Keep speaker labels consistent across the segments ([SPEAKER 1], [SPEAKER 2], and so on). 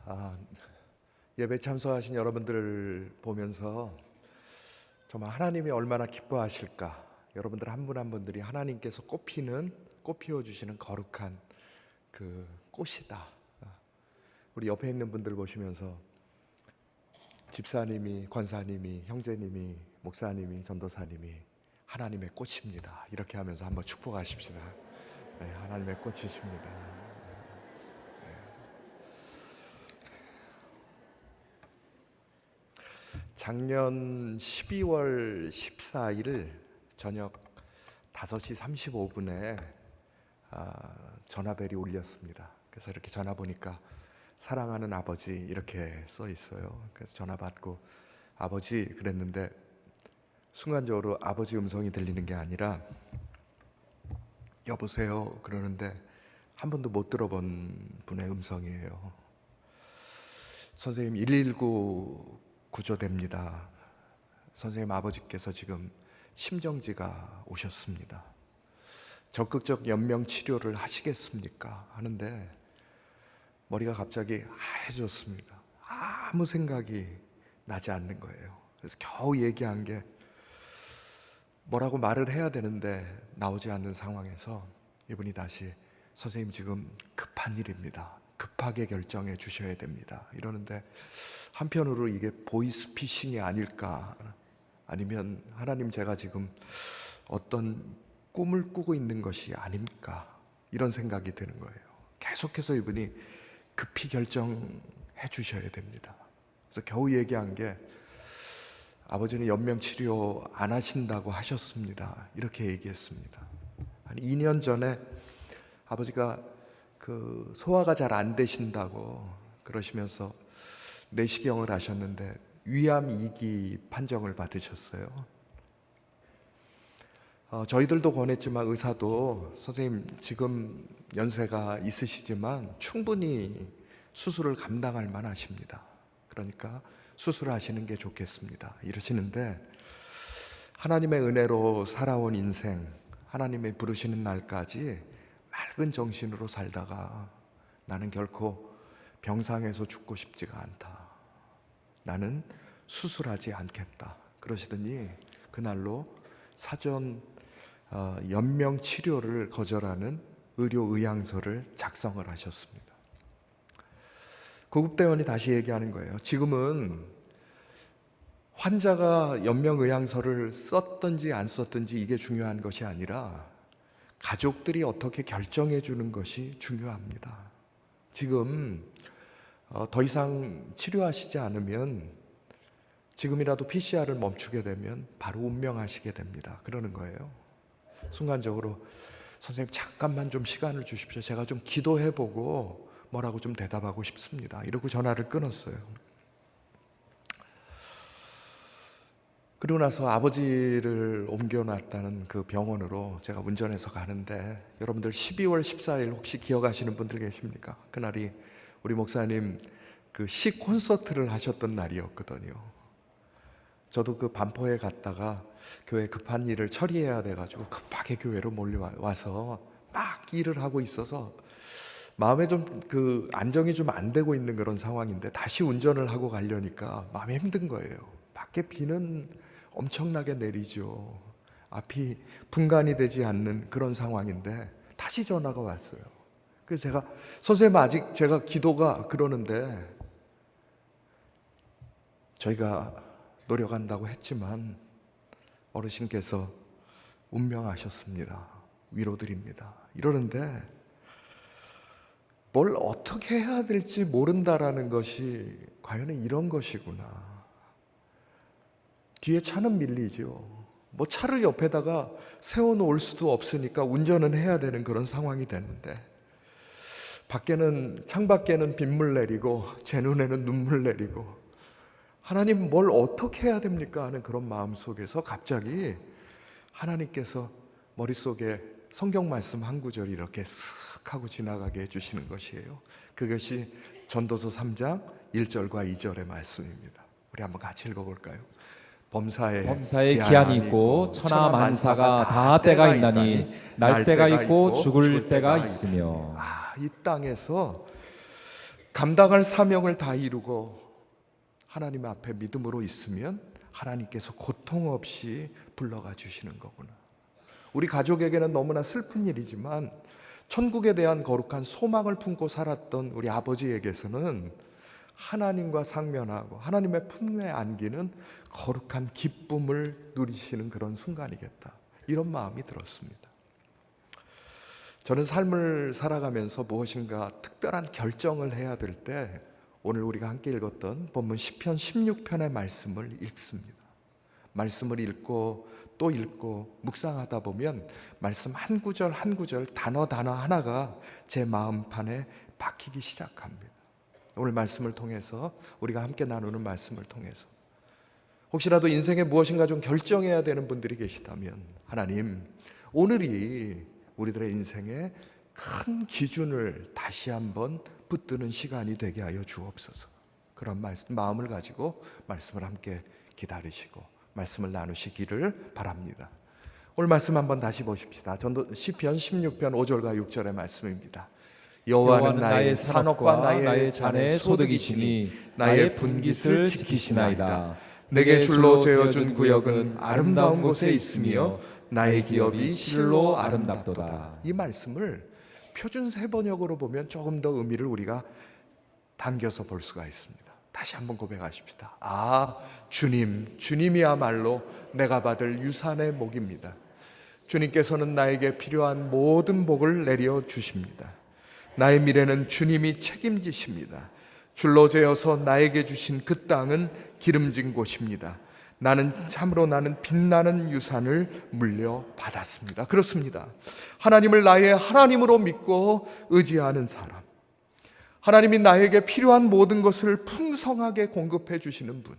[SPEAKER 1] 아, 예배 참석하신 여러분들을 보면서 정말 하나님이 얼마나 기뻐하실까. 여러분들 한 분 한 분들이 하나님께서 꽃피워 주시는 거룩한 그 꽃이다. 우리 옆에 있는 분들 보시면서 집사님이, 권사님이, 형제님이, 목사님이, 전도사님이 하나님의 꽃입니다. 이렇게 하면서 한번 축복하십시다. 네, 하나님의 꽃이십니다. 작년 12월 14일 저녁 5시 35분에 전화벨이 울렸습니다. 그래서 이렇게 전화 보니까 사랑하는 아버지 이렇게 써 있어요. 그래서 전화 받고 아버지 그랬는데 순간적으로 아버지 음성이 들리는 게 아니라 여보세요 그러는데 한 번도 못 들어본 분의 음성이에요. 선생님 119 구조됩니다. 선생님 아버지께서 지금 심정지가 오셨습니다. 적극적 연명 치료를 하시겠습니까? 하는데 머리가 갑자기 하얘졌습니다. 아무 생각이 나지 않는 거예요. 그래서 겨우 얘기한 게 뭐라고 말을 해야 되는데 나오지 않는 상황에서 이분이 다시 선생님 지금 급한 일입니다. 급하게 결정해 주셔야 됩니다. 이러는데 한편으로 이게 보이스피싱이 아닐까, 아니면 하나님 제가 지금 어떤 꿈을 꾸고 있는 것이 아닙니까? 이런 생각이 드는 거예요. 계속해서 이분이 급히 결정해 주셔야 됩니다. 그래서 겨우 얘기한 게 아버지는 연명치료 안 하신다고 하셨습니다. 이렇게 얘기했습니다. 한 2년 전에 아버지가 그 소화가 잘 안 되신다고 그러시면서 내시경을 하셨는데 위암 2기 판정을 받으셨어요. 저희들도 권했지만 의사도 선생님 지금 연세가 있으시지만 충분히 수술을 감당할 만하십니다. 그러니까 수술하시는 게 좋겠습니다. 이러시는데 하나님의 은혜로 살아온 인생, 하나님의 부르시는 날까지 맑은 정신으로 살다가 나는 결코 병상에서 죽고 싶지가 않다. 나는 수술하지 않겠다. 그러시더니 그날로 사전 연명 치료를 거절하는 의료 의향서를 작성을 하셨습니다. 구급대원이 다시 얘기하는 거예요. 지금은 환자가 연명 의향서를 썼든지 안 썼든지 이게 중요한 것이 아니라 가족들이 어떻게 결정해 주는 것이 중요합니다. 지금 더 이상 치료하시지 않으면 지금이라도 PCR을 멈추게 되면 바로 운명하시게 됩니다. 그러는 거예요. 순간적으로 선생님 잠깐만 좀 시간을 주십시오. 제가 좀 기도해보고 뭐라고 좀 대답하고 싶습니다. 이러고 전화를 끊었어요. 그러고 나서 아버지를 옮겨놨다는 그 병원으로 제가 운전해서 가는데 여러분들 12월 14일 혹시 기억하시는 분들 계십니까? 그날이 우리 목사님 그 시 콘서트를 하셨던 날이었거든요. 저도 그 반포에 갔다가 교회 급한 일을 처리해야 돼가지고 급하게 교회로 몰려와서 막 일을 하고 있어서 마음에 좀 그 안정이 좀 안 되고 있는 그런 상황인데 다시 운전을 하고 가려니까 마음이 힘든 거예요. 밖에 비는 엄청나게 내리죠. 앞이 분간이 되지 않는 그런 상황인데 다시 전화가 왔어요. 그래서 제가 선생님 아직 제가 기도가 그러는데 저희가 노력한다고 했지만 어르신께서 운명하셨습니다. 위로드립니다. 이러는데 뭘 어떻게 해야 될지 모른다라는 것이 과연 이런 것이구나. 뒤에 차는 밀리죠. 뭐 차를 옆에다가 세워놓을 수도 없으니까 운전은 해야 되는 그런 상황이 되는데 창밖에는 빗물 내리고 제 눈에는 눈물 내리고 하나님 뭘 어떻게 해야 됩니까 하는 그런 마음 속에서 갑자기 하나님께서 머릿속에 성경 말씀 한 구절이 이렇게 쓱 하고 지나가게 해주시는 것이에요. 그것이 전도서 3장 1절과 2절의 말씀입니다. 우리 한번 같이 읽어볼까요?
[SPEAKER 2] 범사에 기한이 있고 천하 만사가 다 때가 있나니 날 때가 있고 죽을 때가 있으며.
[SPEAKER 1] 이 땅에서 감당할 사명을 다 이루고 하나님 앞에 믿음으로 있으면 하나님께서 고통 없이 불러가 주시는 거구나. 우리 가족에게는 너무나 슬픈 일이지만 천국에 대한 거룩한 소망을 품고 살았던 우리 아버지에게서는 하나님과 상면하고 하나님의 품에 안기는 거룩한 기쁨을 누리시는 그런 순간이겠다, 이런 마음이 들었습니다. 저는 삶을 살아가면서 무엇인가 특별한 결정을 해야 될 때 오늘 우리가 함께 읽었던 본문 시편 16편의 말씀을 읽습니다. 말씀을 읽고 또 읽고 묵상하다 보면 말씀 한 구절 한 구절, 단어 하나가 제 마음판에 박히기 시작합니다. 오늘 말씀을 통해서, 우리가 함께 나누는 말씀을 통해서 혹시라도 인생에 무엇인가 좀 결정해야 되는 분들이 계시다면, 하나님, 오늘이 우리들의 인생의 큰 기준을 다시 한번 붙드는 시간이 되게 하여 주옵소서. 그런 마음을 가지고 말씀을 함께 기다리시고 말씀을 나누시기를 바랍니다. 오늘 말씀 한번 다시 보십시다. 시편 16편 5절과 6절의 말씀입니다. 여호와는 나의 산업과 나의 잔의 소득이시니 나의 분깃을 지키시나이다. 내게 줄로 재어준 구역은 아름다운 곳에 있으며 나의 기업이 실로 아름답도다. 이 말씀을 표준 세번역으로 보면 조금 더 의미를 우리가 당겨서 볼 수가 있습니다. 다시 한번 고백하십시다. 주님이야말로 내가 받을 유산의 복입니다. 주님께서는 나에게 필요한 모든 복을 내려 주십니다. 나의 미래는 주님이 책임지십니다. 줄로 재어서 나에게 주신 그 땅은 기름진 곳입니다. 나는 빛나는 유산을 물려받았습니다. 그렇습니다. 하나님을 나의 하나님으로 믿고 의지하는 사람, 하나님이 나에게 필요한 모든 것을 풍성하게 공급해 주시는 분,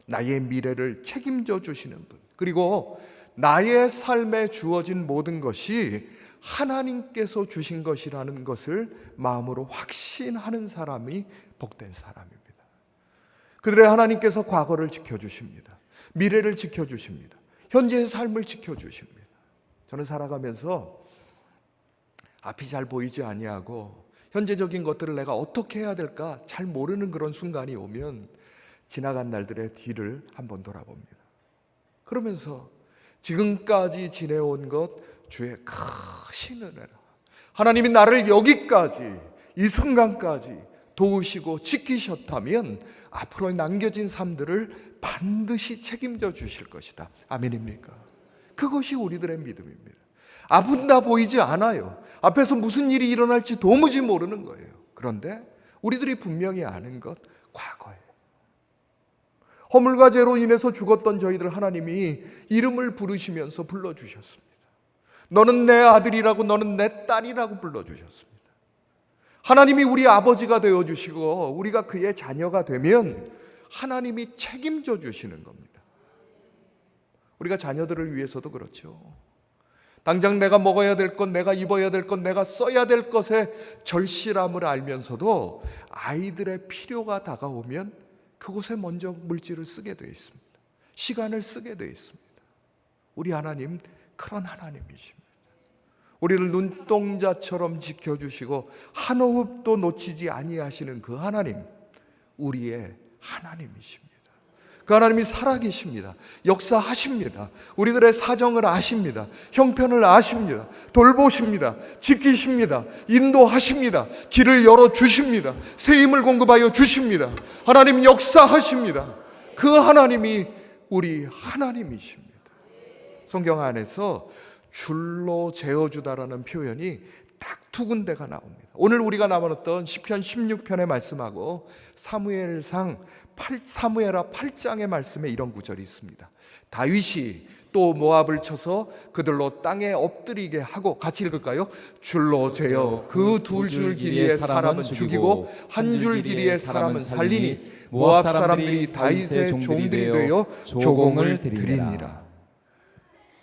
[SPEAKER 1] 나의 미래를 책임져 주시는 분, 그리고 나의 삶에 주어진 모든 것이 하나님께서 주신 것이라는 것을 마음으로 확신하는 사람이 복된 사람입니다. 그들의 하나님께서 과거를 지켜주십니다. 미래를 지켜주십니다. 현재의 삶을 지켜주십니다. 저는 살아가면서 앞이 잘 보이지 아니하고 현재적인 것들을 내가 어떻게 해야 될까 잘 모르는 그런 순간이 오면 지나간 날들의 뒤를 한번 돌아봅니다. 그러면서 지금까지 지내온 것 주의 크신 은혜라, 하나님이 나를 여기까지, 이 순간까지 도우시고 지키셨다면 앞으로 남겨진 삶들을 반드시 책임져 주실 것이다. 아멘입니까? 그것이 우리들의 믿음입니다. 앞은 다 보이지 않아요. 앞에서 무슨 일이 일어날지 도무지 모르는 거예요. 그런데 우리들이 분명히 아는 것, 과거예요. 허물과 죄로 인해서 죽었던 저희들 하나님이 이름을 부르시면서 불러주셨습니다. 너는 내 아들이라고, 너는 내 딸이라고 불러주셨습니다. 하나님이 우리 아버지가 되어주시고 우리가 그의 자녀가 되면 하나님이 책임져 주시는 겁니다. 우리가 자녀들을 위해서도 그렇죠. 당장 내가 먹어야 될 것, 내가 입어야 될 것, 내가 써야 될 것의 절실함을 알면서도 아이들의 필요가 다가오면 그곳에 먼저 물질을 쓰게 되어 있습니다. 시간을 쓰게 되어 있습니다. 우리 하나님 그런 하나님이십니다. 우리를 눈동자처럼 지켜주시고 한 호흡도 놓치지 아니하시는 그 하나님, 우리의 하나님이십니다. 그 하나님이 살아계십니다. 역사하십니다. 우리들의 사정을 아십니다. 형편을 아십니다. 돌보십니다. 지키십니다. 인도하십니다. 길을 열어주십니다. 새 힘을 공급하여 주십니다. 하나님 역사하십니다. 그 하나님이 우리 하나님이십니다. 성경 안에서 줄로 재어주다라는 표현이 딱 두 군데가 나옵니다. 오늘 우리가 나눴던 시편 16편의 말씀하고 사무엘하 8장의 말씀에 이런 구절이 있습니다. 다윗이 또 모압을 쳐서 그들로 땅에 엎드리게 하고, 같이 읽을까요? 줄로 재어 그 두 줄 길이의 사람은 죽이고 한 줄 길이의 사람은 살리니 모압 사람들이 다윗의 종들이 되어 조공을 드리니라.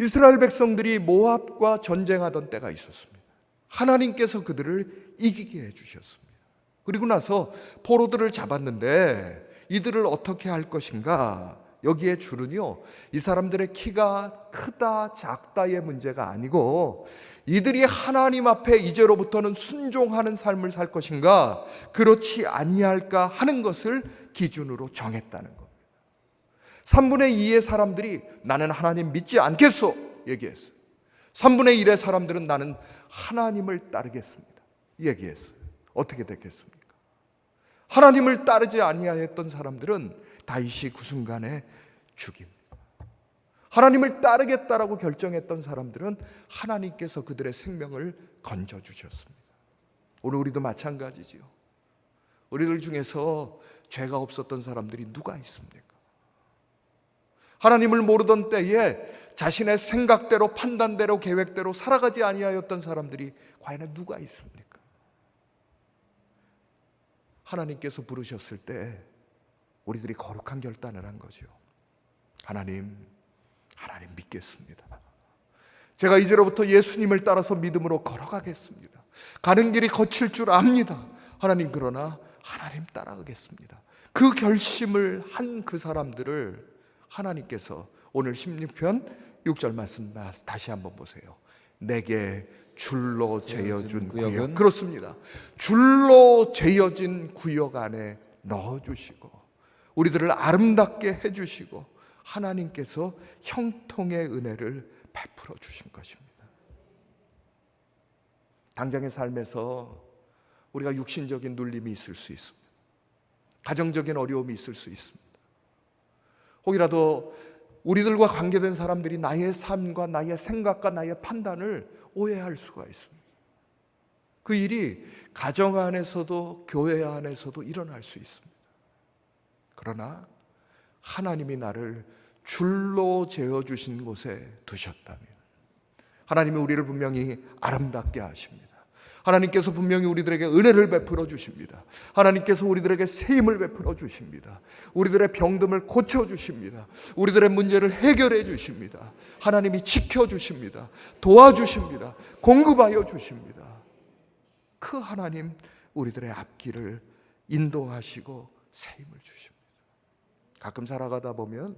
[SPEAKER 1] 이스라엘 백성들이 모압과 전쟁하던 때가 있었습니다. 하나님께서 그들을 이기게 해주셨습니다. 그리고 나서 포로들을 잡았는데 이들을 어떻게 할 것인가 여기에 줄은요, 이 사람들의 키가 크다 작다의 문제가 아니고 이들이 하나님 앞에 이제로부터는 순종하는 삶을 살 것인가 그렇지 아니할까 하는 것을 기준으로 정했다는 겁니다. 3분의 2의 사람들이 나는 하나님 믿지 않겠소 얘기했어요. 3분의 1의 사람들은 나는 하나님을 따르겠습니다 얘기했어요. 어떻게 됐겠습니까? 하나님을 따르지 아니하였던 사람들은 다윗이 그 순간에 죽입니다. 하나님을 따르겠다라고 결정했던 사람들은 하나님께서 그들의 생명을 건져주셨습니다. 오늘 우리도 마찬가지지요. 우리들 중에서 죄가 없었던 사람들이 누가 있습니까? 하나님을 모르던 때에 자신의 생각대로 판단대로 계획대로 살아가지 아니하였던 사람들이 과연 누가 있습니까? 하나님께서 부르셨을 때 우리들이 거룩한 결단을 한 거죠. 하나님 믿겠습니다. 제가 이제로부터 예수님을 따라서 믿음으로 걸어가겠습니다. 가는 길이 거칠 줄 압니다. 하나님, 그러나 하나님 따라가겠습니다. 그 결심을 한 그 사람들을 하나님께서 오늘 16편 6절 말씀 다시 한번 보세요. 내게 줄로 재어준 구역, 그렇습니다. 줄로 재어진 구역 안에 넣어주시고 우리들을 아름답게 해주시고 하나님께서 형통의 은혜를 베풀어 주신 것입니다. 당장의 삶에서 우리가 육신적인 눌림이 있을 수 있습니다. 가정적인 어려움이 있을 수 있습니다. 혹이라도 우리들과 관계된 사람들이 나의 삶과 나의 생각과 나의 판단을 오해할 수가 있습니다. 그 일이 가정 안에서도 교회 안에서도 일어날 수 있습니다. 그러나 하나님이 나를 줄로 재어주신 곳에 두셨다면 하나님이 우리를 분명히 아름답게 하십니다. 하나님께서 분명히 우리들에게 은혜를 베풀어 주십니다. 하나님께서 우리들에게 세임을 베풀어 주십니다. 우리들의 병듦을 고쳐 주십니다. 우리들의 문제를 해결해 주십니다. 하나님이 지켜 주십니다. 도와주십니다. 공급하여 주십니다. 그 하나님 우리들의 앞길을 인도하시고 세임을 주십니다. 가끔 살아가다 보면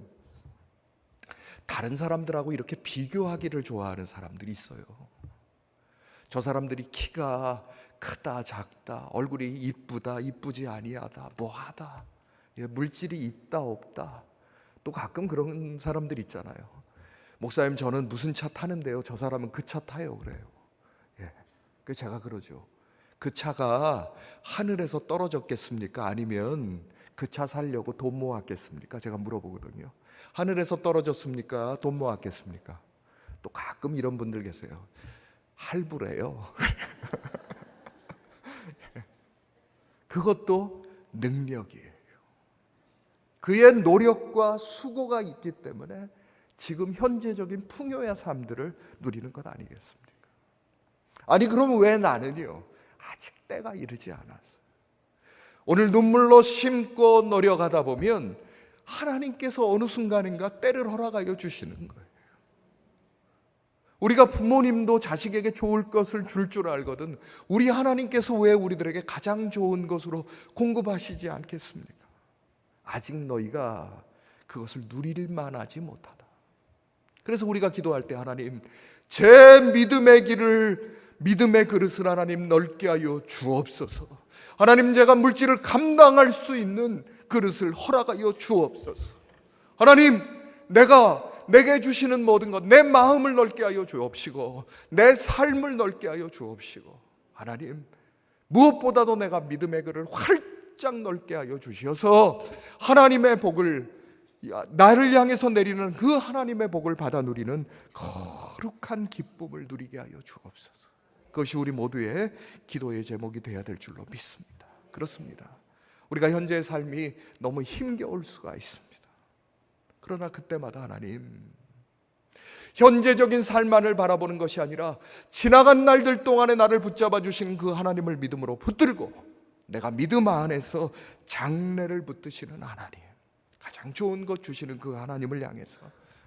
[SPEAKER 1] 다른 사람들하고 이렇게 비교하기를 좋아하는 사람들이 있어요. 저 사람들이 키가 크다 작다, 얼굴이 이쁘다 이쁘지 아니하다, 뭐하다, 물질이 있다 없다. 또 가끔 그런 사람들 있잖아요. 목사님, 저는 무슨 차 타는데요, 저 사람은 그 차 타요 그래요. 그래서 제가 그러죠. 그 차가 하늘에서 떨어졌겠습니까? 아니면 그 차 살려고 돈 모았겠습니까? 제가 물어보거든요. 하늘에서 떨어졌습니까? 돈 모았겠습니까? 또 가끔 이런 분들 계세요. 할부래요. 그것도 능력이에요. 그의 노력과 수고가 있기 때문에 지금 현재적인 풍요의 삶들을 누리는 것 아니겠습니까? 아니, 그러면 왜 나는요? 아직 때가 이르지 않았어요. 오늘 눈물로 심고 노력하다 보면 하나님께서 어느 순간인가 때를 허락하여 주시는 거예요. 우리가 부모님도 자식에게 좋을 것을 줄 알거든 우리 하나님께서 왜 우리들에게 가장 좋은 것으로 공급하시지 않겠습니까? 아직 너희가 그것을 누릴 만하지 못하다. 그래서 우리가 기도할 때 하나님, 제 믿음의 길을, 믿음의 그릇을 하나님 넓게 하여 주옵소서. 하나님, 제가 물질을 감당할 수 있는 그릇을 허락하여 주옵소서. 하나님, 내게 주시는 모든 것, 내 마음을 넓게 하여 주옵시고 내 삶을 넓게 하여 주옵시고 하나님, 무엇보다도 내가 믿음의 그릇을 활짝 넓게 하여 주셔서 하나님의 복을, 나를 향해서 내리는 그 하나님의 복을 받아 누리는 거룩한 기쁨을 누리게 하여 주옵소서. 그것이 우리 모두의 기도의 제목이 되어야 될 줄로 믿습니다. 그렇습니다. 우리가 현재의 삶이 너무 힘겨울 수가 있습니다. 그러나 그때마다 하나님, 현재적인 삶만을 바라보는 것이 아니라 지나간 날들 동안에 나를 붙잡아 주신 그 하나님을 믿음으로 붙들고 내가 믿음 안에서 장래를 붙드시는 하나님, 가장 좋은 것 주시는 그 하나님을 향해서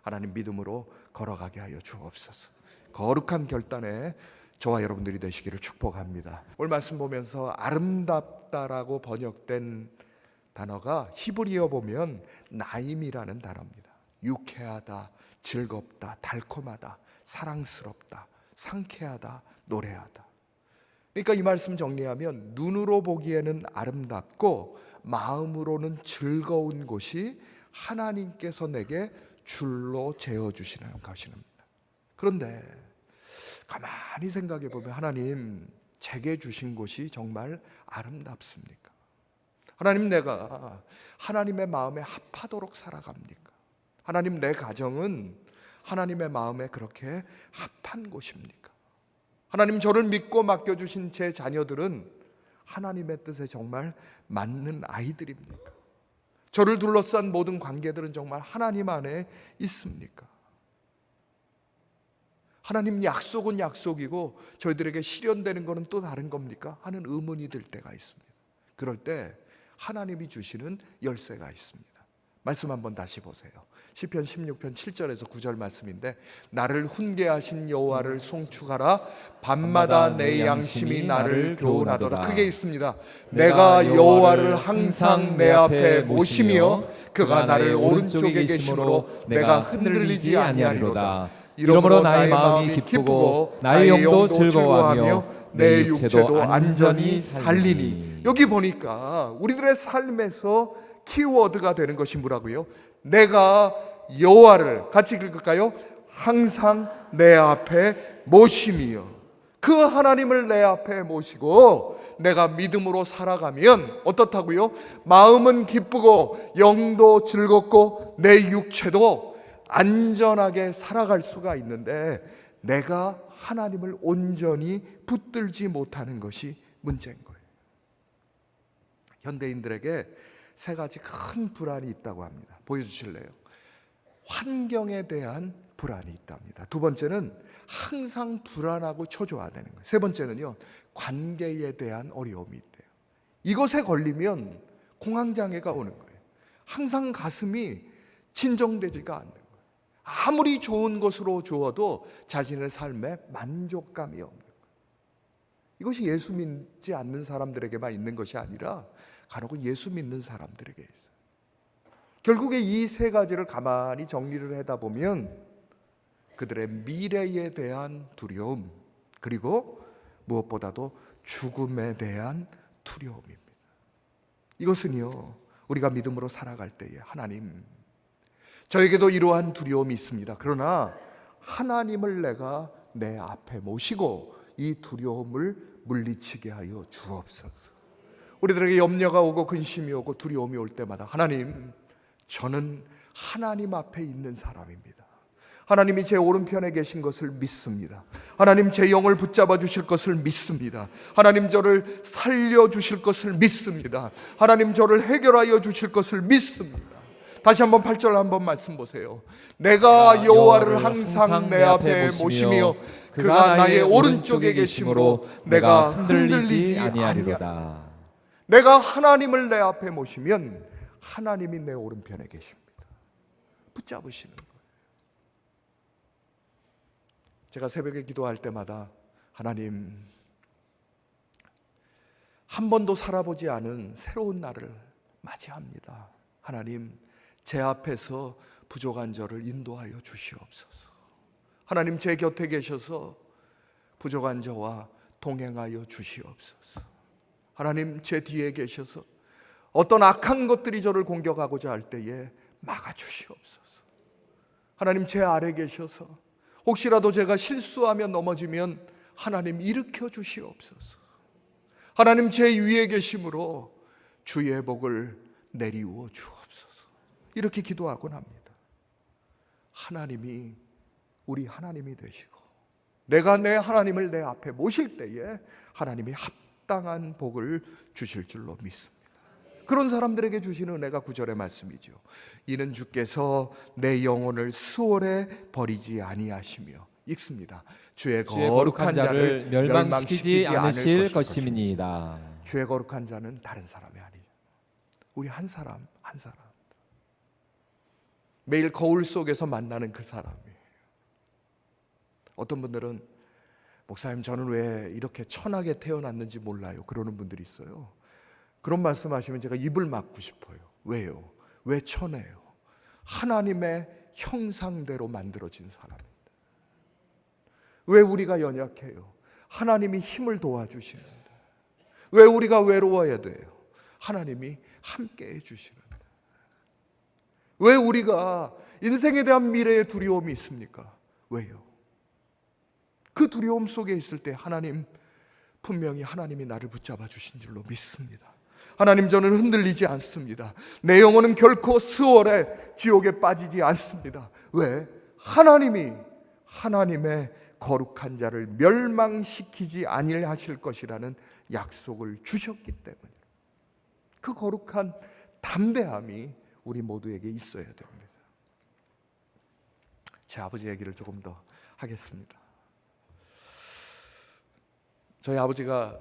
[SPEAKER 1] 하나님 믿음으로 걸어가게 하여 주옵소서. 거룩한 결단에 저와 여러분들이 되시기를 축복합니다. 오늘 말씀 보면서 아름답다라고 번역된 단어가 히브리어 보면 나임이라는 단어입니다. 유쾌하다, 즐겁다, 달콤하다, 사랑스럽다, 상쾌하다, 노래하다. 그러니까 이 말씀 정리하면 눈으로 보기에는 아름답고 마음으로는 즐거운 곳이 하나님께서 내게 줄로 재어주시는 것입니다. 그런데 가만히 생각해 보면 하나님 제게 주신 곳이 정말 아름답습니까? 하나님 내가 하나님의 마음에 합하도록 살아갑니까? 하나님 내 가정은 하나님의 마음에 그렇게 합한 곳입니까? 하나님 저를 믿고 맡겨주신 제 자녀들은 하나님의 뜻에 정말 맞는 아이들입니까? 저를 둘러싼 모든 관계들은 정말 하나님 안에 있습니까? 하나님 약속은 약속이고 저희들에게 실현되는 것은 또 다른 겁니까? 하는 의문이 들 때가 있습니다. 그럴 때 하나님이 주시는 열쇠가 있습니다. 말씀 한번 다시 보세요. 시편 16편 7절에서 9절 말씀인데 나를 훈계하신 여호와를 송축하라. 밤마다 내 양심이 나를 교훈하도다. 크게 있습니다. 내가 여호와를 항상 내 앞에 모시며 그가 나를 오른쪽에 계심으로 내가 흔들리지 아니하리로다.
[SPEAKER 2] 이러므로 나의 마음이 기쁘고 나의 영도 즐거워하며 내 육체도 안전히 살리니.
[SPEAKER 1] 여기 보니까 우리들의 삶에서 키워드가 되는 것이 뭐라고요? 내가 여호와를 같이 읽을까요? 항상 내 앞에 모시며, 그 하나님을 내 앞에 모시고 내가 믿음으로 살아가면 어떻다고요? 마음은 기쁘고 영도 즐겁고 내 육체도 안전하게 살아갈 수가 있는데 내가 하나님을 온전히 붙들지 못하는 것이 문제인 거예요. 현대인들에게 세 가지 큰 불안이 있다고 합니다. 보여주실래요? 환경에 대한 불안이 있답니다. 두 번째는 항상 불안하고 초조화되는 거예요. 세 번째는요, 관계에 대한 어려움이 있대요. 이것에 걸리면 공황장애가 오는 거예요. 항상 가슴이 진정되지가 않는 거예요. 아무리 좋은 것으로 주어도 자신의 삶에 만족감이 없는 거예요. 이것이 예수 믿지 않는 사람들에게만 있는 것이 아니라 간혹 예수 믿는 사람들에게 있어요. 결국에 이 세 가지를 가만히 정리를 하다 보면 그들의 미래에 대한 두려움, 그리고 무엇보다도 죽음에 대한 두려움입니다. 이것은요, 우리가 믿음으로 살아갈 때에 하나님, 저에게도 이러한 두려움이 있습니다. 그러나 하나님을 내가 내 앞에 모시고 이 두려움을 물리치게 하여 주옵소서. 우리들에게 염려가 오고 근심이 오고 두려움이 올 때마다 하나님, 저는 하나님 앞에 있는 사람입니다. 하나님이 제 오른편에 계신 것을 믿습니다. 하나님 제 영을 붙잡아 주실 것을 믿습니다. 하나님 저를 살려주실 것을 믿습니다. 하나님 저를 해결하여 주실 것을 믿습니다. 다시 한번 8절 한번 말씀 보세요. 내가 여호와를 항상 내 앞에 모시며 그가 나의 오른쪽에 계심으로 내가 흔들리지 아니하리로다. 내가 하나님을 내 앞에 모시면 하나님이 내 오른편에 계십니다. 붙잡으시는 거예요. 제가 새벽에 기도할 때마다 하나님, 한 번도 살아보지 않은 새로운 날을 맞이합니다. 하나님, 제 앞에서 부족한 저를 인도하여 주시옵소서. 하나님 제 곁에 계셔서 부족한 저와 동행하여 주시옵소서. 하나님 제 뒤에 계셔서 어떤 악한 것들이 저를 공격하고자 할 때에 막아주시옵소서. 하나님 제 아래 계셔서 혹시라도 제가 실수하며 넘어지면 하나님 일으켜 주시옵소서. 하나님 제 위에 계심으로 주의 복을 내리워 주옵소서. 이렇게 기도하곤 합니다. 하나님이 우리 하나님이 되시고 내가 내 하나님을 내 앞에 모실 때에 하나님이 합당한 복을 주실 줄로 믿습니다. 그런 사람들에게 주시는 은혜가 9절의 말씀이죠. 이는 주께서 내 영혼을 수월에 버리지 아니하시며, 읽습니다. 주의 거룩한 자를 멸망시키지 않으실 것입니다. 주의 거룩한 자는 다른 사람이 아니죠. 우리 한 사람 한 사람, 매일 거울 속에서 만나는 그 사람이에요. 어떤 분들은 목사님 저는 왜 이렇게 천하게 태어났는지 몰라요, 그러는 분들이 있어요. 그런 말씀하시면 제가 입을 막고 싶어요. 왜요? 왜 천해요? 하나님의 형상대로 만들어진 사람입니다. 왜 우리가 연약해요? 하나님이 힘을 도와주시는데. 왜 우리가 외로워야 돼요? 하나님이 함께 해주시는데. 왜 우리가 인생에 대한 미래의 두려움이 있습니까? 왜요? 그 두려움 속에 있을 때 분명히 하나님이 나를 붙잡아 주신 줄로 믿습니다. 하나님, 저는 흔들리지 않습니다. 내 영혼은 결코 스월에 지옥에 빠지지 않습니다. 왜? 하나님의 거룩한 자를 멸망시키지 아니하실 것이라는 약속을 주셨기 때문에 그 거룩한 담대함이 우리 모두에게 있어야 됩니다. 제 아버지 얘기를 조금 더 하겠습니다. 저희 아버지가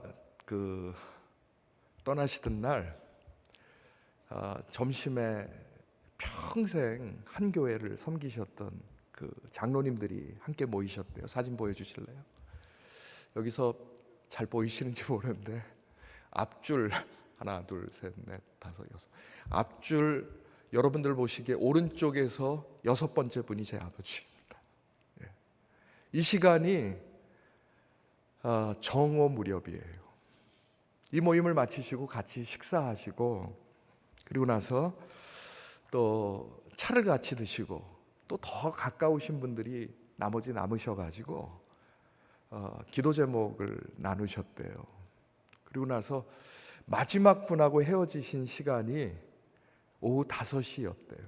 [SPEAKER 1] 떠나시던 날 점심에 평생 한 교회를 섬기셨던 그 장로님들이 함께 모이셨대요. 사진 보여주실래요? 여기서 잘 보이시는지 모르는데 앞줄 하나, 둘, 셋, 넷, 다섯, 여섯, 앞줄 여러분들 보시기에 오른쪽에서 6번째 분이 제 아버지입니다. 이 시간이 정오 무렵이에요. 이 모임을 마치시고 같이 식사하시고 그리고 나서 또 차를 같이 드시고 또 더 가까우신 분들이 나머지 남으셔가지고 기도 제목을 나누셨대요. 그리고 나서 마지막 분하고 헤어지신 시간이 오후 5시였대요.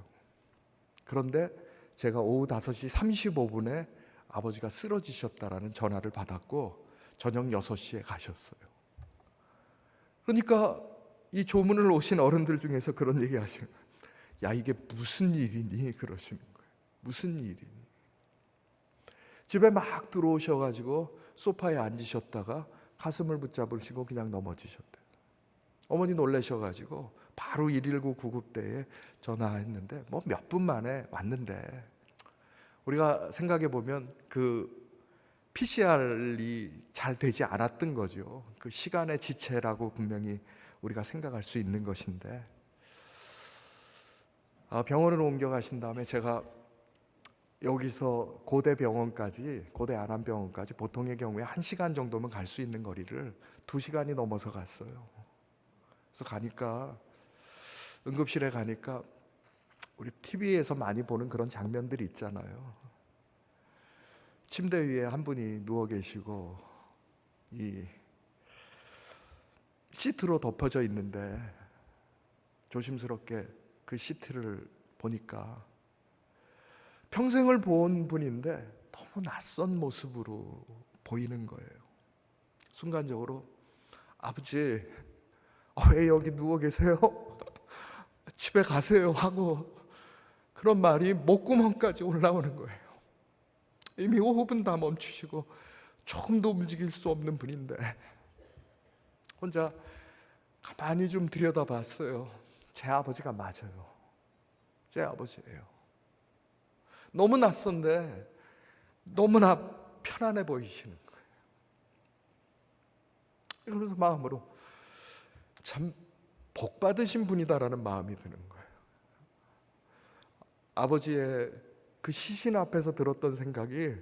[SPEAKER 1] 그런데 제가 오후 5시 35분에 아버지가 쓰러지셨다라는 전화를 받았고 저녁 6시에 가셨어요. 그러니까 이 조문을 오신 어른들 중에서 그런 얘기 하시는 거예요. 야, 이게 무슨 일이니? 그러시는 거예요. 무슨 일이니? 집에 막 들어오셔가지고 소파에 앉으셨다가 가슴을 붙잡으시고 그냥 넘어지셨대요. 어머니 놀라셔가지고 바로 119 구급대에 전화했는데 뭐 몇 분 만에 왔는데, 우리가 생각해 보면 그 PCR이 잘 되지 않았던 거죠. 그 시간의 지체라고 분명히 우리가 생각할 수 있는 것인데, 병원으로 옮겨가신 다음에 제가 여기서 고대 안암병원까지 보통의 경우에 1시간 정도면 갈 수 있는 거리를 2시간이 넘어서 갔어요. 그래서 가니까 응급실에 가니까 우리 TV에서 많이 보는 그런 장면들이 있잖아요. 침대 위에 한 분이 누워 계시고 이 시트로 덮어져 있는데 조심스럽게 그 시트를 보니까 평생을 본 분인데 너무 낯선 모습으로 보이는 거예요. 순간적으로 아버지, 왜 여기 누워 계세요? 집에 가세요 하고 그런 말이 목구멍까지 올라오는 거예요. 이미 호흡은 다 멈추시고 조금도 움직일 수 없는 분인데 혼자 가만히 좀 들여다봤어요. 제 아버지가 맞아요. 제 아버지예요. 너무 낯선데 너무나 편안해 보이시는 거예요. 그러면서 마음으로 참 복 받으신 분이다라는 마음이 드는 거예요. 아버지의 그 시신 앞에서 들었던 생각이,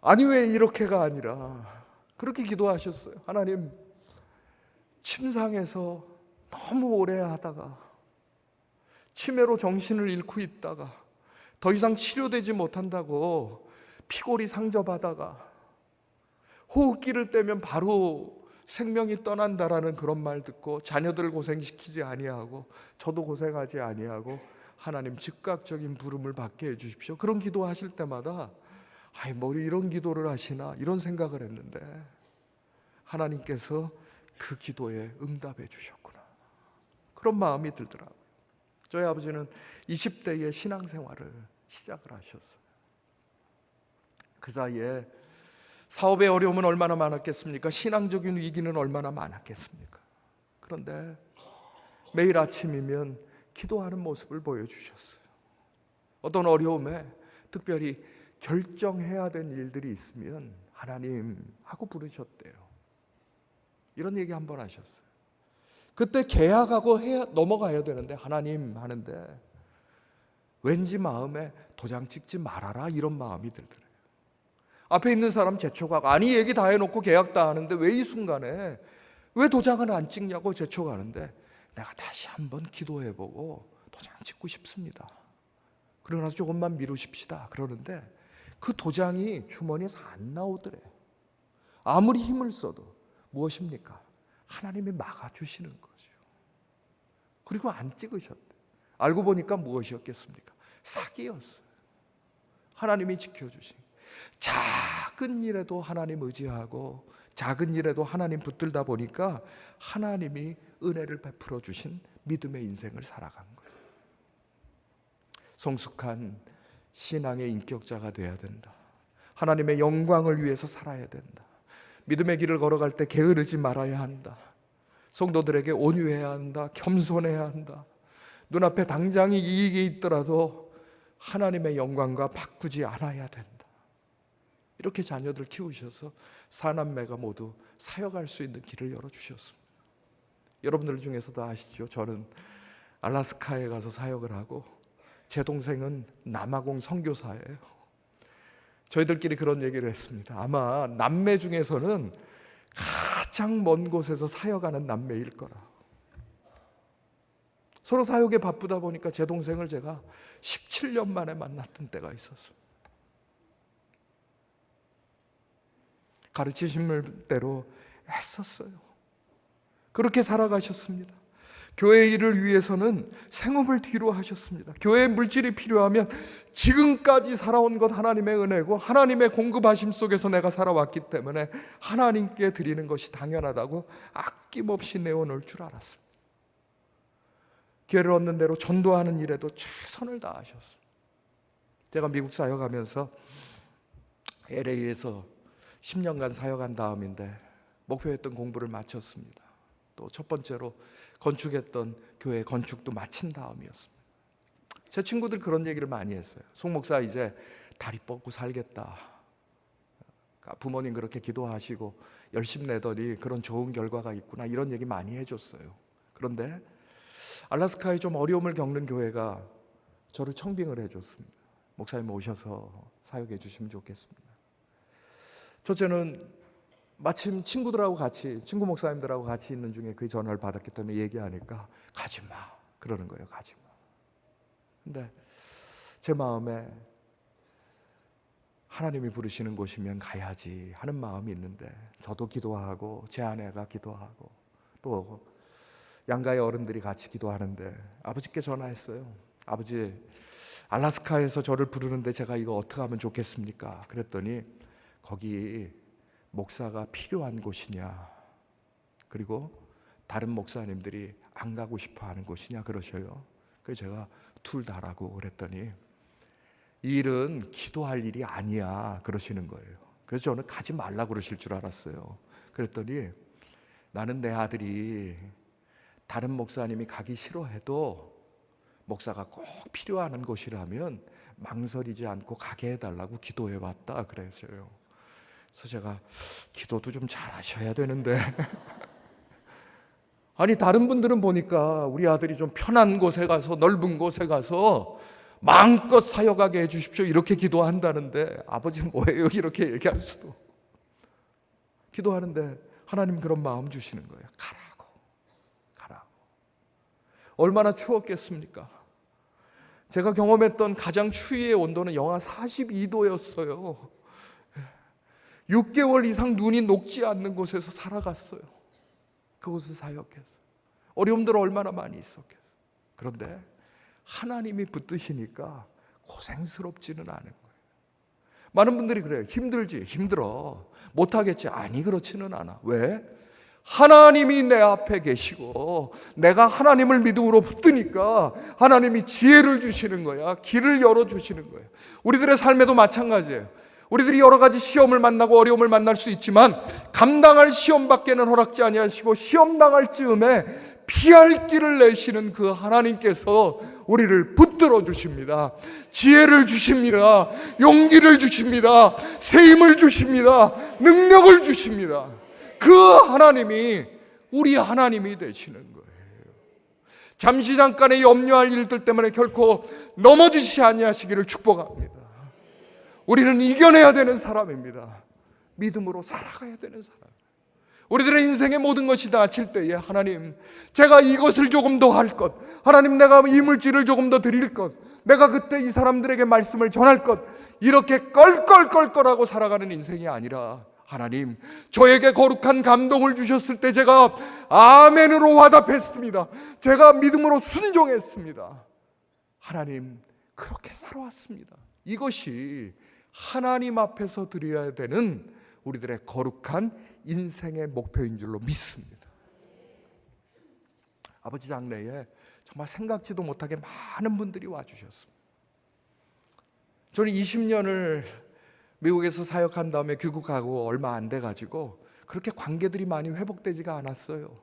[SPEAKER 1] 아니 왜 이렇게가 아니라 그렇게 기도하셨어요. 하나님, 침상에서 너무 오래 하다가 치매로 정신을 잃고 있다가 더 이상 치료되지 못한다고 피골이 상접하다가 호흡기를 떼면 바로 생명이 떠난다라는 그런 말 듣고 자녀들 고생시키지 아니하고 저도 고생하지 아니하고 하나님 즉각적인 부름을 받게 해주십시오. 그런 기도하실 때마다 뭐 이런 기도를 하시나 이런 생각을 했는데 하나님께서 그 기도에 응답해 주셨구나, 그런 마음이 들더라고요. 저희 아버지는 20대에 신앙생활을 시작을 하셨어요. 그 사이에 사업의 어려움은 얼마나 많았겠습니까? 신앙적인 위기는 얼마나 많았겠습니까? 그런데 매일 아침이면 기도하는 모습을 보여주셨어요. 어떤 어려움에 특별히 결정해야 된 일들이 있으면 하나님 하고 부르셨대요. 이런 얘기 한번 하셨어요. 그때 계약하고 넘어가야 되는데 하나님 하는데 왠지 마음에 도장 찍지 말아라 이런 마음이 들더래요. 앞에 있는 사람 재촉하고 아니 얘기 다 해놓고 계약 다 하는데 왜 이 순간에 왜 도장을 안 찍냐고 재촉하는데 내가 다시 한번 기도해보고 도장 찍고 싶습니다. 그러나 조금만 미루십시다. 그러는데 그 도장이 주머니에서 안 나오더래요. 아무리 힘을 써도 무엇입니까? 하나님이 막아주시는 거죠. 그리고 안 찍으셨대. 알고 보니까 무엇이었겠습니까? 사기였어요. 하나님이 지켜주신. 작은 일에도 하나님 의지하고 작은 일에도 하나님 붙들다 보니까 하나님이 은혜를 베풀어 주신 믿음의 인생을 살아간 거예요. 성숙한 신앙의 인격자가 되어야 된다. 하나님의 영광을 위해서 살아야 된다. 믿음의 길을 걸어갈 때 게으르지 말아야 한다. 성도들에게 온유해야 한다. 겸손해야 한다. 눈앞에 당장이 이익이 있더라도 하나님의 영광과 바꾸지 않아야 된다. 이렇게 자녀들 키우셔서 사남매가 모두 사역할 수 있는 길을 열어주셨습니다. 여러분들 중에서도 아시죠? 저는 알래스카에 가서 사역을 하고 제 동생은 남아공 선교사예요. 저희들끼리 그런 얘기를 했습니다. 아마 남매 중에서는 가장 먼 곳에서 사역하는 남매일 거라. 서로 사역에 바쁘다 보니까 제 동생을 제가 17년 만에 만났던 때가 있었어요. 가르치신 대로 애썼어요. 그렇게 살아가셨습니다. 교회 일을 위해서는 생업을 뒤로 하셨습니다. 교회 물질이 필요하면 지금까지 살아온 것 하나님의 은혜고 하나님의 공급하심 속에서 내가 살아왔기 때문에 하나님께 드리는 것이 당연하다고 아낌없이 내어놓을 줄 알았습니다. 기회를 얻는 대로 전도하는 일에도 최선을 다하셨습니다. 제가 미국 사역하면서 LA에서 10년간 사역한 다음인데 목표했던 공부를 마쳤습니다. 또 첫 번째로 건축했던 교회 건축도 마친 다음이었습니다. 제 친구들 그런 얘기를 많이 했어요. 송 목사 이제 다리 뻗고 살겠다. 부모님 그렇게 기도하시고 열심 내더니 그런 좋은 결과가 있구나 이런 얘기 많이 해줬어요. 그런데 알래스카에 좀 어려움을 겪는 교회가 저를 청빙을 해줬습니다. 목사님 오셔서 사역해 주시면 좋겠습니다. 첫째는 마침 친구들하고 같이 친구 목사님들하고 같이 있는 중에 그 전화를 받았기 때문에 얘기하니까 가지 마 그러는 거예요. 가지 마. 근데 제 마음에 하나님이 부르시는 곳이면 가야지 하는 마음이 있는데 저도 기도하고 제 아내가 기도하고 또 양가의 어른들이 같이 기도하는데 아버지께 전화했어요. 아버지 알래스카에서 저를 부르는데 제가 이거 어떻게 하면 좋겠습니까? 그랬더니 거기 목사가 필요한 곳이냐 그리고 다른 목사님들이 안 가고 싶어 하는 곳이냐 그러셔요. 그래서 제가 둘 다라고 그랬더니 이 일은 기도할 일이 아니야 그러시는 거예요. 그래서 저는 가지 말라 그러실 줄 알았어요. 그랬더니 나는 내 아들이 다른 목사님이 가기 싫어해도 목사가 꼭 필요한 곳이라면 망설이지 않고 가게 해달라고 기도해왔다 그랬어요. 그래서 제가 기도도 좀 잘하셔야 되는데 아니 다른 분들은 보니까 우리 아들이 좀 편한 곳에 가서 넓은 곳에 가서 마음껏 사역하게 해주십시오 이렇게 기도한다는데 아버지 뭐예요 이렇게 얘기할 수도. 기도하는데 하나님 그런 마음 주시는 거예요. 가라고. 얼마나 추웠겠습니까? 제가 경험했던 가장 추위의 온도는 영하 42도였어요 6개월 이상 눈이 녹지 않는 곳에서 살아갔어요. 그곳을 사역했어요. 어려움들 얼마나 많이 있었겠어요. 그런데 하나님이 붙드시니까 고생스럽지는 않은 거예요. 많은 분들이 그래요. 힘들지, 힘들어. 못하겠지. 아니 그렇지는 않아. 왜? 하나님이 내 앞에 계시고 내가 하나님을 믿음으로 붙드니까 하나님이 지혜를 주시는 거야. 길을 열어주시는 거예요. 우리들의 삶에도 마찬가지예요. 우리들이 여러 가지 시험을 만나고 어려움을 만날 수 있지만 감당할 시험밖에는 허락지 아니하시고 시험 당할 즈음에 피할 길을 내시는 그 하나님께서 우리를 붙들어 주십니다. 지혜를 주십니다. 용기를 주십니다. 새 힘을 주십니다. 능력을 주십니다. 그 하나님이 우리 하나님이 되시는 거예요. 잠시 잠깐의 염려할 일들 때문에 결코 넘어지시 아니하시기를 축복합니다. 우리는 이겨내야 되는 사람입니다. 믿음으로 살아가야 되는 사람. 우리들의 인생의 모든 것이 닫힐 때에 하나님, 제가 이것을 조금 더 할 것, 하나님 내가 이 물질을 조금 더 드릴 것, 내가 그때 이 사람들에게 말씀을 전할 것, 이렇게 껄껄껄껄하고 살아가는 인생이 아니라 하나님, 저에게 거룩한 감동을 주셨을 때 제가 아멘으로 화답했습니다. 제가 믿음으로 순종했습니다. 하나님, 그렇게 살아왔습니다. 이것이 하나님 앞에서 드려야 되는 우리들의 거룩한 인생의 목표인 줄로 믿습니다. 아버지 장례에 정말 생각지도 못하게 많은 분들이 와주셨습니다. 저는 20년을 미국에서 사역한 다음에 귀국하고 얼마 안 돼가지고 그렇게 관계들이 많이 회복되지가 않았어요.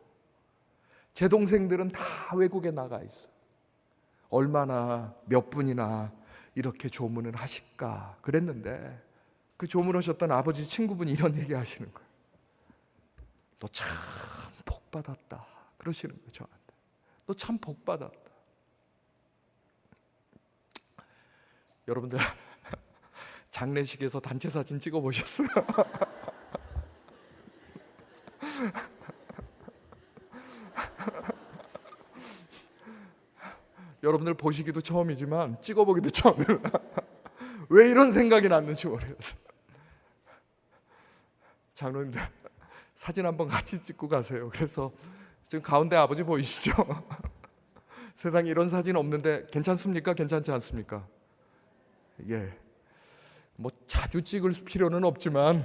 [SPEAKER 1] 제 동생들은 다 외국에 나가 있어요. 얼마나 몇 분이나 이렇게 조문을 하실까 그랬는데, 그 조문하셨던 아버지 친구분이 이런 얘기 하시는 거예요. 너 참 복받았다 그러시는 거예요. 저한테. 너 참 복받았다. 여러분들 장례식에서 단체 사진 찍어 보셨어요? 여러분들 보시기도 처음이지만 찍어보기도 처음이에요. 왜 이런 생각이 났는지 모르겠어요. 장로님들 사진 한번 같이 찍고 가세요. 그래서 지금 가운데 아버지 보이시죠? 세상에 이런 사진 없는데 괜찮습니까? 괜찮지 않습니까? 예, 뭐 자주 찍을 필요는 없지만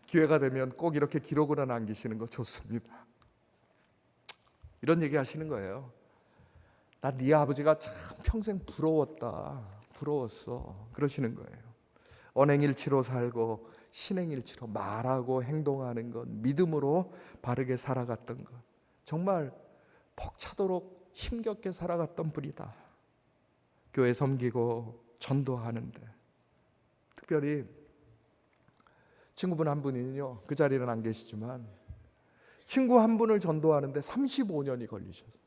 [SPEAKER 1] 기회가 되면 꼭 이렇게 기록으로 남기시는 거 좋습니다. 이런 얘기 하시는 거예요. 난 네 아버지가 참 평생 부러웠어 그러시는 거예요. 언행일치로 살고 신행일치로 말하고 행동하는 것, 믿음으로 바르게 살아갔던 것, 정말 벅차도록 힘겹게 살아갔던 분이다. 교회 섬기고 전도하는데, 특별히 친구분 한 분이요, 그 자리는 안 계시지만 친구 한 분을 전도하는데 35년이 걸리셨어요.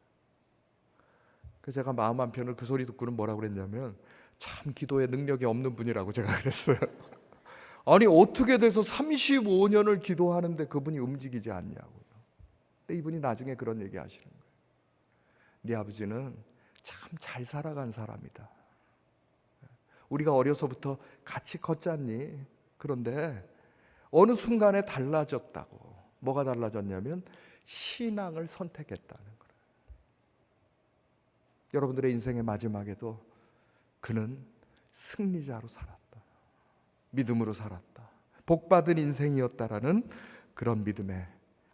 [SPEAKER 1] 그래서 제가 마음 한편을 그 소리 듣고는 뭐라고 그랬냐면, 참 기도에 능력이 없는 분이라고 제가 그랬어요. 아니 어떻게 돼서 35년을 기도하는데 그분이 움직이지 않냐고요. 근데 이분이 나중에 그런 얘기 하시는 거예요. 네 아버지는 참 잘 살아간 사람이다. 우리가 어려서부터 같이 컸잖니. 그런데 어느 순간에 달라졌다고. 뭐가 달라졌냐면 신앙을 선택했다는 거예요. 여러분들의 인생의 마지막에도 그는 승리자로 살았다. 믿음으로 살았다. 복받은 인생이었다라는 그런 믿음의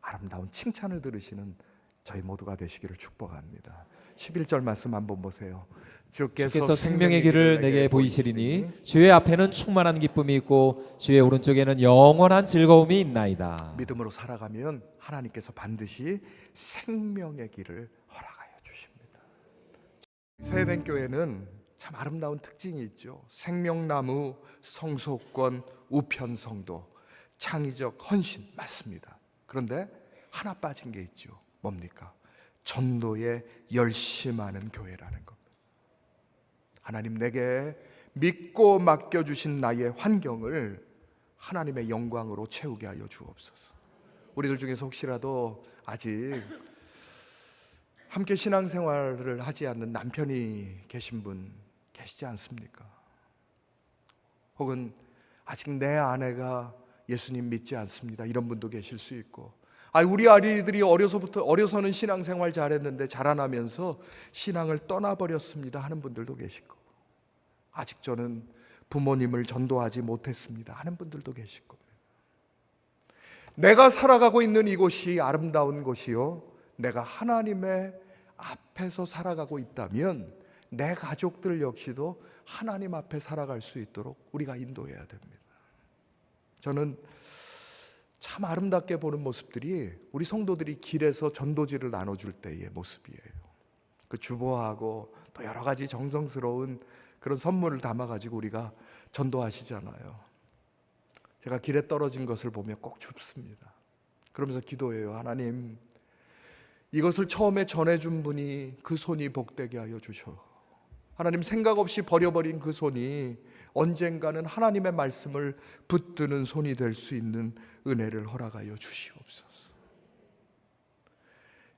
[SPEAKER 1] 아름다운 칭찬을 들으시는 저희 모두가 되시기를 축복합니다. 11절 말씀 한번 보세요.
[SPEAKER 2] 주께서 생명의 길을 내게 보이시리니 주의 앞에는 충만한 기쁨이 있고 주의 오른쪽에는 영원한 즐거움이 있나이다.
[SPEAKER 1] 믿음으로 살아가면 하나님께서 반드시 생명의 길을 허락하여 주십니다. 세대교회는 참 아름다운 특징이 있죠. 생명나무, 성소권, 우편성도, 창의적 헌신 맞습니다. 그런데 하나 빠진 게 있죠. 뭡니까? 전도에 열심하는 교회라는 겁니다. 하나님, 내게 믿고 맡겨주신 나의 환경을 하나님의 영광으로 채우게 하여 주옵소서. 우리들 중에서 혹시라도 아직 함께 신앙생활을 하지 않는 남편이 계신 분 계시지 않습니까? 혹은 아직 내 아내가 예수님 믿지 않습니다, 이런 분도 계실 수 있고, 우리 아이들이 어려서는 신앙생활 잘했는데 자라나면서 신앙을 떠나버렸습니다 하는 분들도 계실 거고, 아직 저는 부모님을 전도하지 못했습니다 하는 분들도 계실 겁니다. 내가 살아가고 있는 이곳이 아름다운 곳이요, 내가 하나님의 앞에서 살아가고 있다면 내 가족들 역시도 하나님 앞에 살아갈 수 있도록 우리가 인도해야 됩니다. 저는 참 아름답게 보는 모습들이 우리 성도들이 길에서 전도지를 나눠줄 때의 모습이에요. 그 주보하고 또 여러 가지 정성스러운 그런 선물을 담아가지고 우리가 전도하시잖아요. 제가 길에 떨어진 것을 보면 꼭 줍습니다. 그러면서 기도해요. 하나님, 이것을 처음에 전해준 분이 그 손이 복되게 하여 주셔. 하나님 생각 없이 버려버린 그 손이 언젠가는 하나님의 말씀을 붙드는 손이 될 수 있는 은혜를 허락하여 주시옵소서.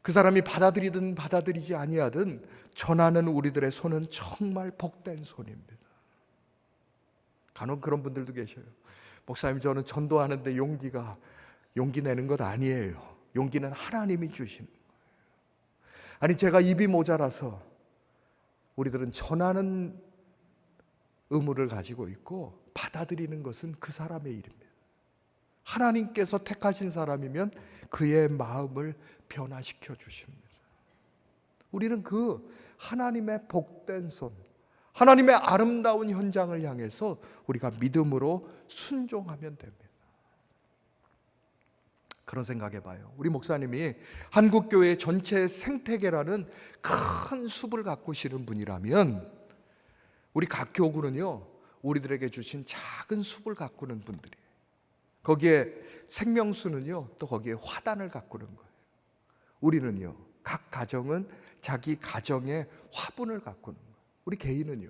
[SPEAKER 1] 그 사람이 받아들이든 받아들이지 아니하든 전하는 우리들의 손은 정말 복된 손입니다. 간혹 그런 분들도 계셔요. 목사님, 저는 전도하는데 용기 내는 것 아니에요. 용기는 하나님이 주시는 거예요. 아니, 제가 입이 모자라서 우리들은 전하는 의무를 가지고 있고 받아들이는 것은 그 사람의 일입니다. 하나님께서 택하신 사람이면 그의 마음을 변화시켜 주십니다. 우리는 그 하나님의 복된 손, 하나님의 아름다운 현장을 향해서 우리가 믿음으로 순종하면 됩니다. 그런 생각해 봐요. 우리 목사님이 한국교회 전체 생태계라는 큰 숲을 가꾸시는 분이라면 우리 각 교구는요, 우리들에게 주신 작은 숲을 가꾸는 분들이에요. 거기에 생명수는요, 또 거기에 화단을 가꾸는 거예요. 우리는요, 각 가정은 자기 가정의 화분을 가꾸는 거예요. 우리 개인은요,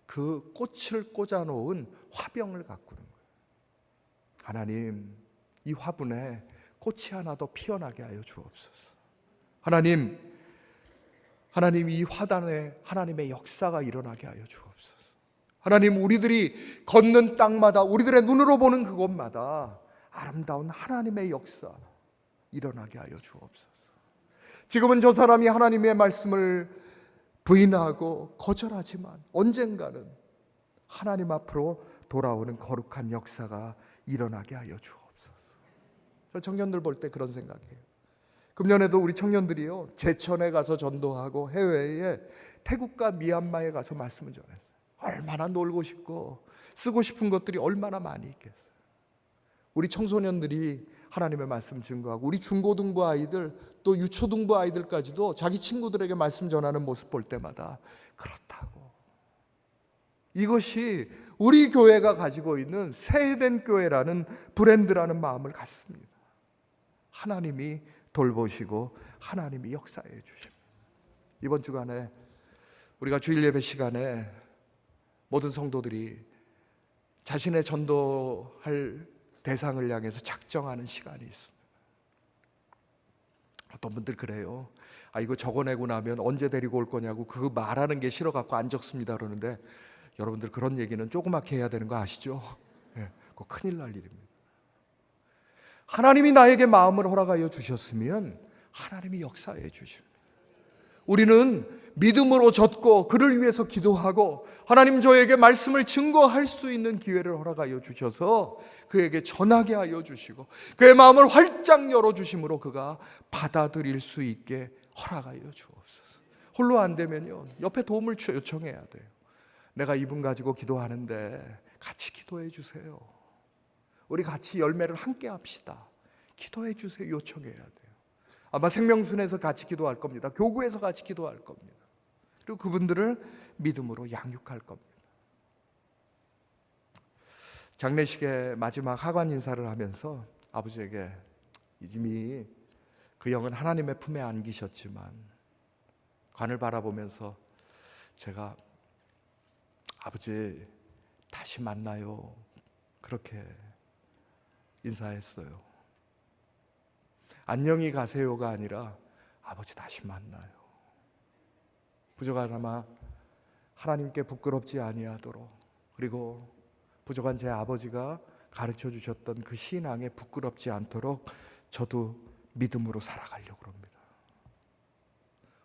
[SPEAKER 1] 그 꽃을 꽂아놓은 화병을 가꾸는 거예요. 하나님, 이 화분에 꽃이 하나 더 피어나게 하여 주옵소서. 하나님, 이 화단에 하나님의 역사가 일어나게 하여 주옵소서. 하나님, 우리들이 걷는 땅마다, 우리들의 눈으로 보는 그곳마다 아름다운 하나님의 역사 일어나게 하여 주옵소서. 지금은 저 사람이 하나님의 말씀을 부인하고 거절하지만 언젠가는 하나님 앞으로 돌아오는 거룩한 역사가 일어나게 하여 주옵소서. 저 청년들 볼 때 그런 생각이에요. 금년에도 우리 청년들이요, 제천에 가서 전도하고 해외에 태국과 미얀마에 가서 말씀을 전했어요. 얼마나 놀고 싶고 쓰고 싶은 것들이 얼마나 많이 있겠어요. 우리 청소년들이 하나님의 말씀 증거하고 우리 중고등부 아이들 또 유초등부 아이들까지도 자기 친구들에게 말씀 전하는 모습 볼 때마다 그렇다고, 이것이 우리 교회가 가지고 있는 새해된 교회라는 브랜드라는 마음을 갖습니다. 하나님이 돌보시고 하나님이 역사해 주십니다. 이번 주간에 우리가 주일 예배 시간에 모든 성도들이 자신의 전도할 대상을 향해서 작정하는 시간이 있습니다. 어떤 분들 그래요. 이거 적어내고 나면 언제 데리고 올 거냐고 그 말하는 게 싫어갖고 안 적습니다 그러는데, 여러분들 그런 얘기는 조그맣게 해야 되는 거 아시죠? 그거 큰일 날 일입니다. 하나님이 나에게 마음을 허락하여 주셨으면 하나님이 역사해 주십니다. 우리는 믿음으로 젖고 그를 위해서 기도하고 하나님 저에게 말씀을 증거할 수 있는 기회를 허락하여 주셔서 그에게 전하게 하여 주시고 그의 마음을 활짝 열어주심으로 그가 받아들일 수 있게 허락하여 주옵소서. 홀로 안 되면요, 옆에 도움을 요청해야 돼요. 내가 이분 가지고 기도하는데 같이 기도해 주세요. 우리 같이 열매를 함께 합시다. 기도해 주세요. 요청해야 돼요. 아마 생명순에서 같이 기도할 겁니다. 교구에서 같이 기도할 겁니다. 그리고 그분들을 믿음으로 양육할 겁니다. 장례식의 마지막 하관 인사를 하면서 아버지에게, 이미 그 영은 하나님의 품에 안기셨지만 관을 바라보면서 제가 아버지 다시 만나요 그렇게 인사했어요. 안녕히 가세요가 아니라 아버지 다시 만나요. 부족하나마 하나님께 부끄럽지 아니하도록, 그리고 부족한 제 아버지가 가르쳐 주셨던 그 신앙에 부끄럽지 않도록 저도 믿음으로 살아가려고 합니다.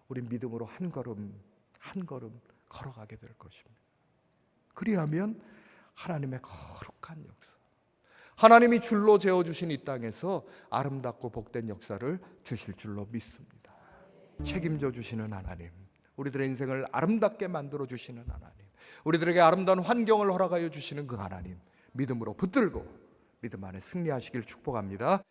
[SPEAKER 1] 우린 믿음으로 한 걸음 한 걸음 걸어가게 될 것입니다. 그리하면 하나님의 거룩한 역사, 하나님이 줄로 재어주신 이 땅에서 아름답고 복된 역사를 주실 줄로 믿습니다. 책임져 주시는 하나님, 우리들의 인생을 아름답게 만들어 주시는 하나님, 우리들에게 아름다운 환경을 허락하여 주시는 그 하나님, 믿음으로 붙들고 믿음 안에 승리하시길 축복합니다.